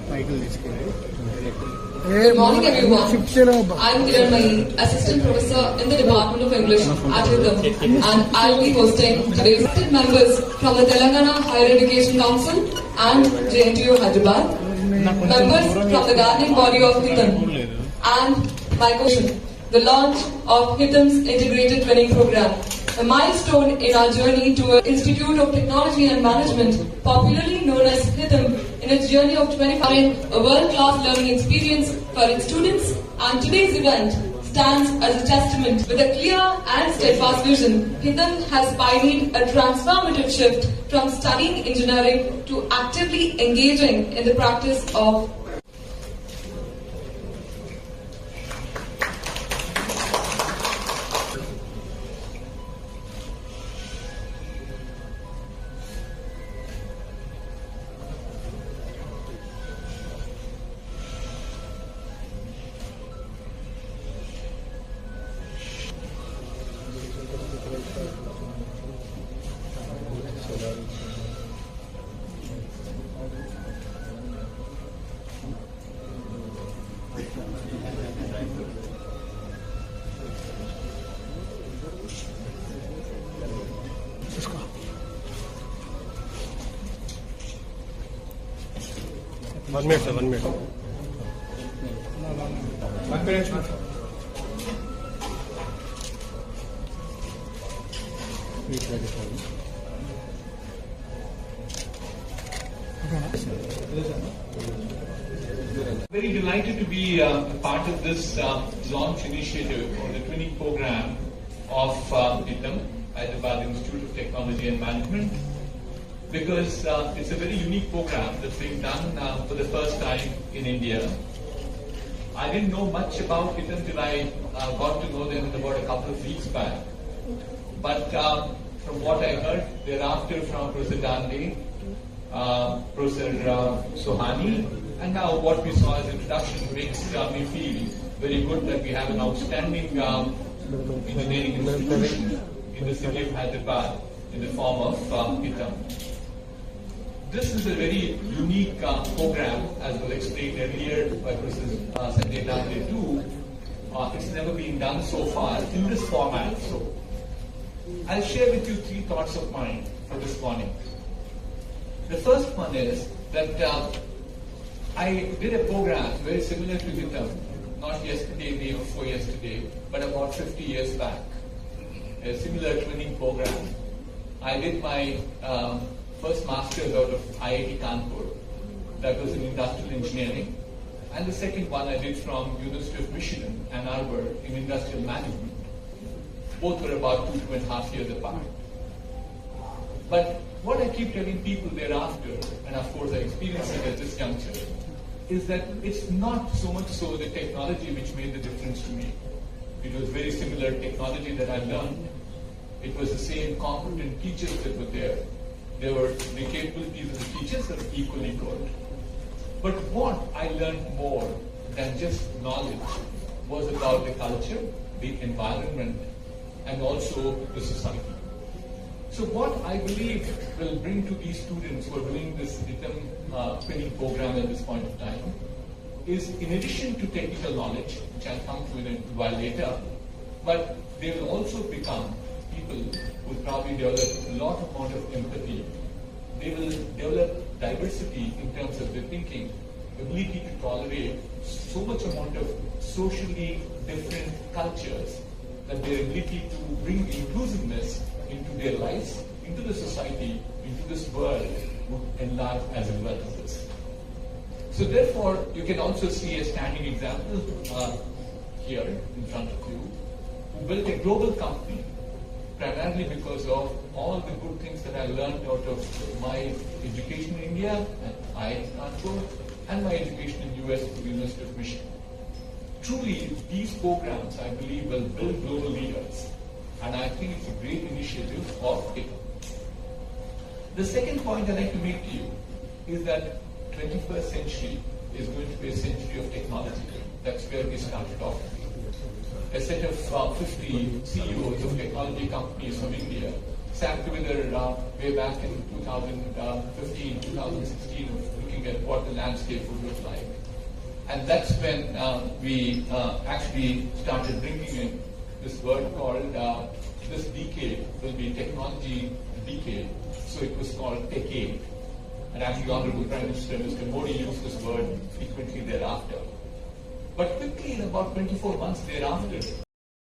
Good morning, everyone. I'm Kiran, Assistant Professor in the Department of English at SOHUM, and I'll be hosting today's members from the Telangana Higher Education Council and JNTU Hyderabad, members from the governing body of HITM, and my question, the launch of HITM's Integrated Training Program, a milestone in our journey to an Institute of Technology and Management, popularly known as HITM, in its journey of 25, a world-class learning experience for its students, and today's event stands as a testament. With a clear and steadfast vision, HITM has pioneered a transformative shift from studying engineering to actively engaging in the practice of One minute, sir. 1 minute. 1 minute. Very delighted to be part of this launch initiative or the training program of HITM, Hyderabad Institute of Technology and Management, because it's a very unique program that's being done for the first time in India. I didn't know much about it until I got to know them about a couple of weeks back. But from what I heard thereafter from Professor Gandhi, Professor SOHONI, and now what we saw as introduction makes me feel very good that we have an outstanding engineering institution in the city of Hyderabad in the form of HITM. This is a very unique program, as was explained earlier by Professor Sanjay Nandre too. It's never been done so far in this format. So I'll share with you 3 thoughts of mine for this morning. The first one is that I did a program very similar to HITM, not yesterday, day before yesterday, but about 50 years back. A similar training program. I did my first master's out of IIT Kanpur, that was in industrial engineering, and the second one I did from University of Michigan, Ann Arbor, in industrial management. Both were about 2.5 years apart. But what I keep telling people thereafter, and of course I experienced it at this juncture, is that it's not so much so the technology which made the difference to me. It was very similar technology that I learned. It was the same competent teachers that were there. The capabilities of the teachers are equally good. But what I learned more than just knowledge was about the culture, the environment, and also the society. So what I believe will bring to these students who are doing this HITM training program at this point of time is, in addition to technical knowledge, which I'll come to in a while later, but they will also become people who probably develop a lot amount of empathy. They will develop diversity in terms of their thinking, ability to tolerate so much amount of socially different cultures that their ability to bring inclusiveness into their lives, into the society, into this world would enlarge as a result of this. So therefore, you can also see a standing example here in front of you, who built a global company primarily because of all the good things that I learned out of my education in India at IIT Kanpur and my education in US at the University of Michigan. Truly, these programs, I believe, will build global leaders, and I think it's a great initiative of HITM. The second point I'd like to make to you is that 21st century is going to be a century of technology. That's where we started off. A set of 50 CEOs of technology companies from India sat together way back in 2015, 2016, looking looking at what the landscape would look like. And that's when we actually started bringing in this word called, this decade will be technology decade. So it was called Techade. And actually Honorable Prime Minister Mr. Modi used this word frequently thereafter. But quickly, in about 24 months thereafter,